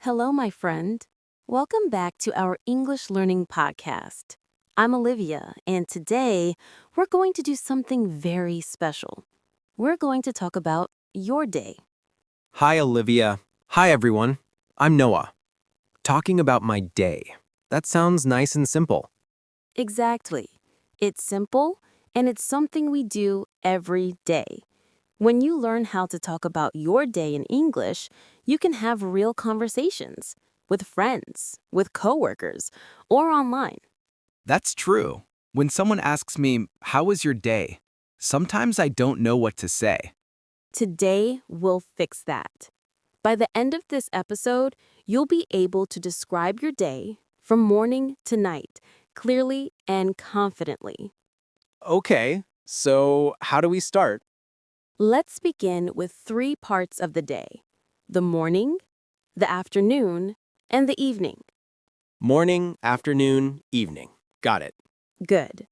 Hello, my friend. Welcome back to our English Learning Podcast. I'm Olivia, and today we're going to do something very special. We're going to talk about your day. Hi, Olivia. Hi, everyone. I'm Noah. Talking about my day. That sounds nice and simple. Exactly. It's simple, and it's something we do every day. When you learn how to talk about your day in English, you can have real conversations with friends, with coworkers, or online. That's true. When someone asks me, "How was your day?" sometimes I don't know what to say. Today, we'll fix that. By the end of this episode, you'll be able to describe your day from morning to night clearly and confidently. Okay, so how do we start? Let's begin with three parts of the day: the morning, the afternoon, and the evening. Morning, afternoon, evening. Got it. Good.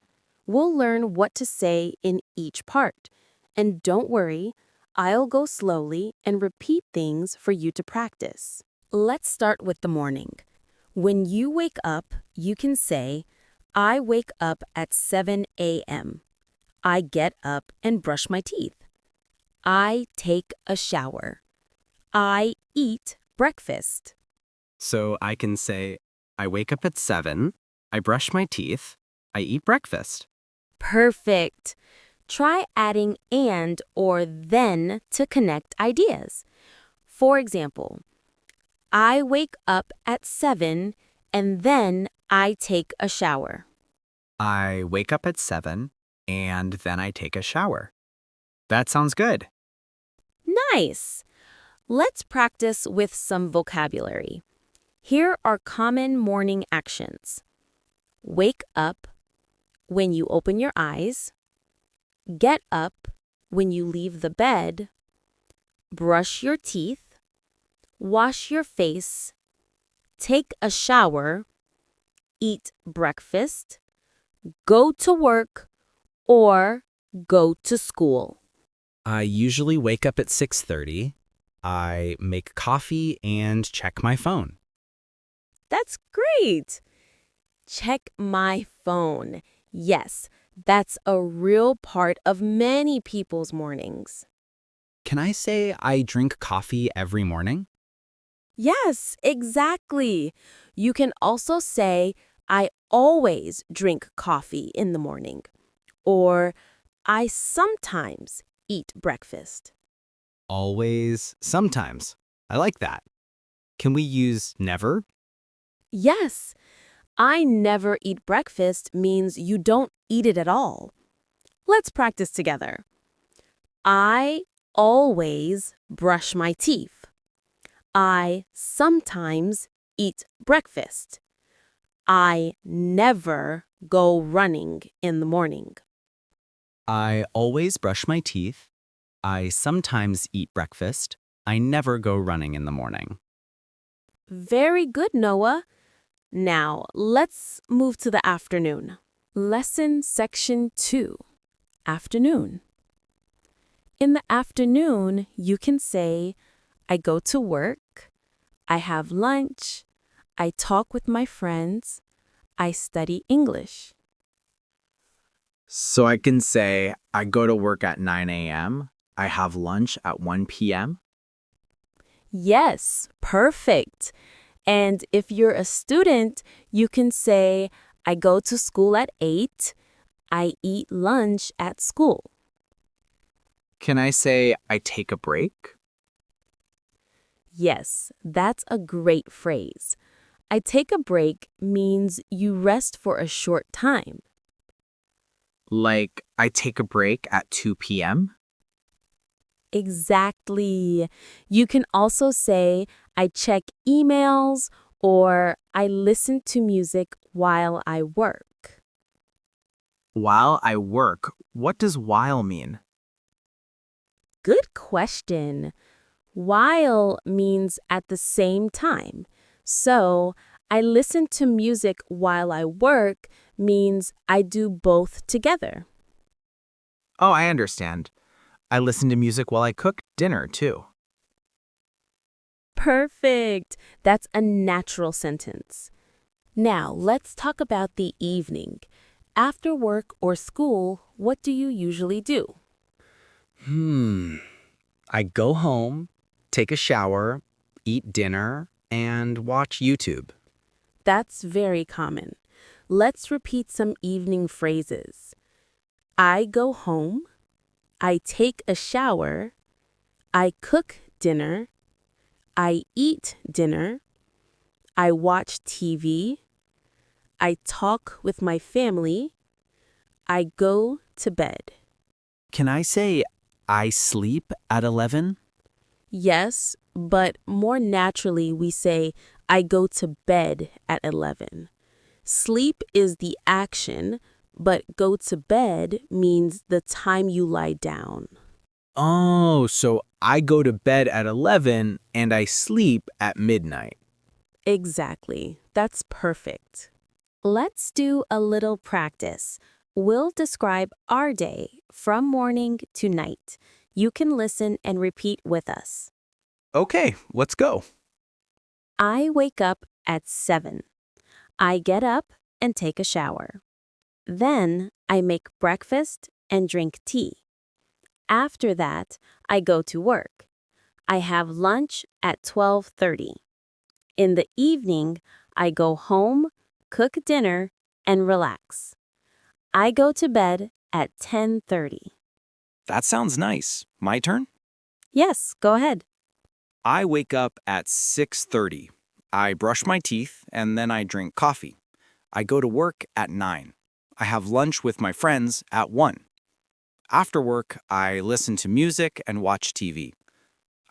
We'll learn what to say in each part. And don't worry, I'll go slowly and repeat things for you to practice. Let's start with the morning. When you wake up, you can say, I wake up at 7 a.m. I get up and brush my teeth. I take a shower. I eat breakfast. So I can say, I wake up at 7, I brush my teeth, I eat breakfast. Perfect. Try adding and or then to connect ideas. For example, I wake up at 7 and then I take a shower. I wake up at 7, and then I take a shower. That sounds good. Nice. Let's practice with some vocabulary. Here are common morning actions. Wake up when you open your eyes. Get up when you leave the bed. Brush your teeth. Wash your face. Take a shower. Eat breakfast. Go to work or go to school. I usually wake up at 6:30. I make coffee and check my phone. That's great. Check my phone. Yes, that's a real part of many people's mornings. Can I say I drink coffee every morning? Yes, exactly. You can also say, I always drink coffee in the morning, or I sometimes eat breakfast. Always, sometimes. I like that. Can we use never? Yes, I never eat breakfast means you don't eat it at all. Let's practice together. I always brush my teeth. I sometimes eat breakfast. I never go running in the morning. I always brush my teeth. I sometimes eat breakfast. I never go running in the morning. Very good, Noah. Now, let's move to the afternoon. Lesson Section 2, Afternoon. In the afternoon, you can say, I go to work, I have lunch, I talk with my friends, I study English. So I can say, I go to work at 9 a.m., I have lunch at 1 p.m. Yes, perfect. And if you're a student, you can say, I go to school at 8, I eat lunch at school. Can I say, I take a break? Yes, that's a great phrase. I take a break means you rest for a short time. Like, I take a break at 2 p.m.? Exactly. You can also say, I check emails or I listen to music while I work. While I work, what does while mean? Good question. While means at the same time. So, I listen to music while I work means I do both together. Oh, I understand. I listen to music while I cook dinner, too. Perfect. That's a natural sentence. Now, let's talk about the evening. After work or school, what do you usually do? I go home, take a shower, eat dinner, and watch YouTube. That's very common. Let's repeat some evening phrases. I go home. I take a shower. I cook dinner. I eat dinner. I watch TV. I talk with my family. I go to bed. Can I say I sleep at 11? Yes, but more naturally we say, I go to bed at 11. Sleep is the action, but go to bed means the time you lie down. Oh, so I go to bed at 11 and I sleep at midnight. Exactly. That's perfect. Let's do a little practice. We'll describe our day from morning to night. You can listen and repeat with us. Okay, let's go. I wake up at 7. I get up and take a shower. Then I make breakfast and drink tea. After that, I go to work. I have lunch at 12:30. In the evening, I go home, cook dinner, and relax. I go to bed at 10:30. That sounds nice. My turn? Yes, go ahead. I wake up at 6:30. I brush my teeth and then I drink coffee. I go to work at 9. I have lunch with my friends at 1. After work, I listen to music and watch TV.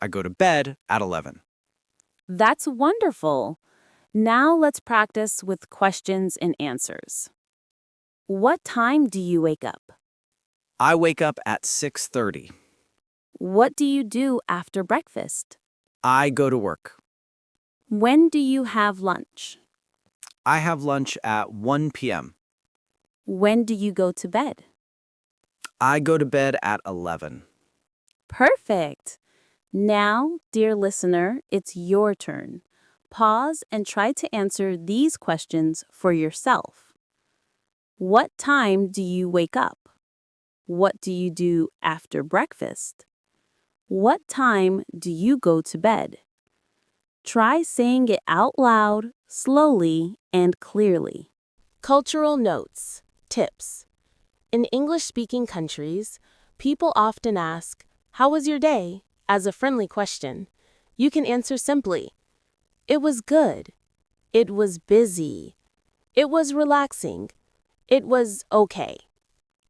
I go to bed at 11. That's wonderful. Now let's practice with questions and answers. What time do you wake up? I wake up at 6:30. What do you do after breakfast? I go to work. When do you have lunch? I have lunch at 1 p.m. When do you go to bed? I go to bed at 11. Perfect. Now, dear listener, it's your turn. Pause and try to answer these questions for yourself. What time do you wake up? What do you do after breakfast? What time do you go to bed? Try saying it out loud, slowly, and clearly. Cultural notes, tips. In English-speaking countries, people often ask, "How was your day?" as a friendly question. You can answer simply, "It was good." "It was busy." "It was relaxing." "It was okay."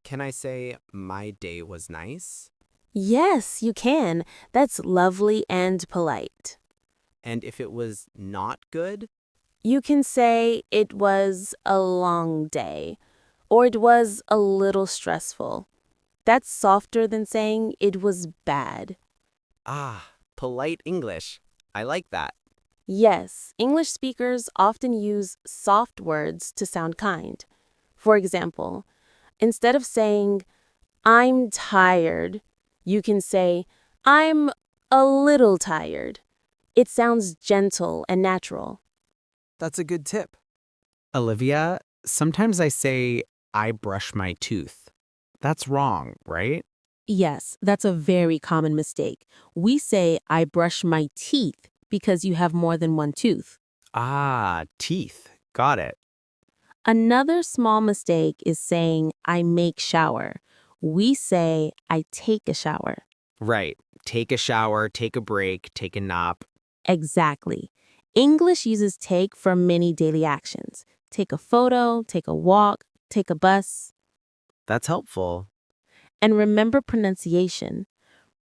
Can I say my day was nice? Yes, you can. That's lovely and polite. And if it was not good? You can say it was a long day, or it was a little stressful. That's softer than saying it was bad. Ah, polite English. I like that. Yes, English speakers often use soft words to sound kind. For example, instead of saying, "I'm tired," you can say, "I'm a little tired." It sounds gentle and natural. That's a good tip. Olivia, sometimes I say I brush my tooth. That's wrong, right? Yes, that's a very common mistake. We say, "I brush my teeth," because you have more than one tooth. Ah, teeth. Got it. Another small mistake is saying, "I make shower." We say, "I take a shower." Right. Take a shower, take a break, take a nap. Exactly. English uses take for many daily actions. Take a photo, take a walk, take a bus. That's helpful. And remember pronunciation.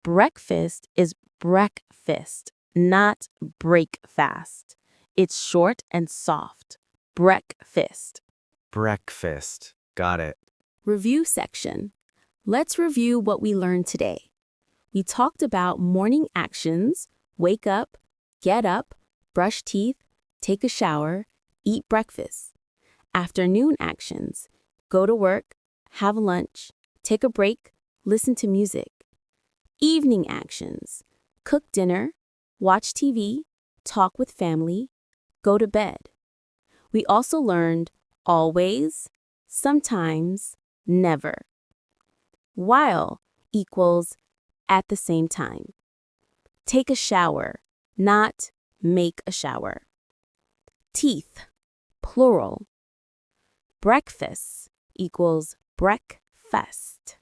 Breakfast is breakfast, not break fast. It's short and soft. Breakfast. Breakfast. Got it. Review section. Let's review what we learned today. We talked about morning actions: wake up, get up, brush teeth, take a shower, eat breakfast. Afternoon actions: go to work, have lunch, take a break, listen to music. Evening actions: cook dinner, watch TV, talk with family, go to bed. We also learned always, sometimes, never. While equals at the same time. Take a shower, not make a shower. Teeth, plural. Breakfast equals breakfast.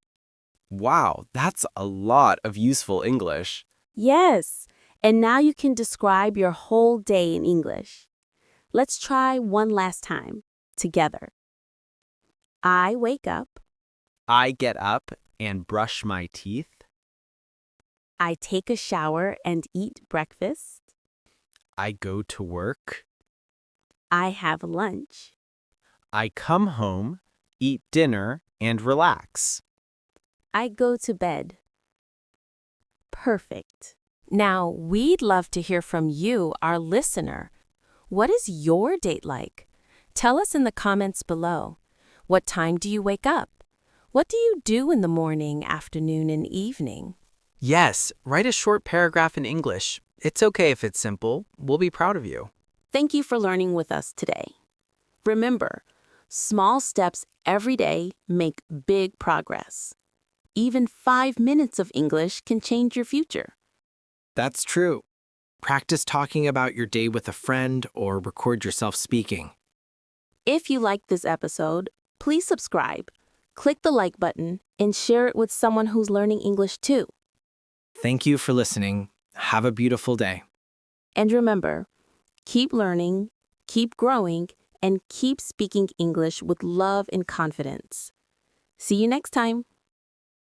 Wow, that's a lot of useful English. Yes, and now you can describe your whole day in English. Let's try one last time, together. I wake up. I get up and brush my teeth. I take a shower and eat breakfast. I go to work. I have lunch. I come home, eat dinner, and relax. I go to bed. Perfect. Now, we'd love to hear from you, our listener. What is your date like? Tell us in the comments below. What time do you wake up? What do you do in the morning, afternoon, and evening? Yes, write a short paragraph in English. It's okay if it's simple. We'll be proud of you. Thank you for learning with us today. Remember, small steps every day make big progress. Even 5 minutes of English can change your future. That's true. Practice talking about your day with a friend or record yourself speaking. If you liked this episode, please subscribe, click the like button, and share it with someone who's learning English too. Thank you for listening. Have a beautiful day. And remember, keep learning, keep growing, and keep speaking English with love and confidence. See you next time.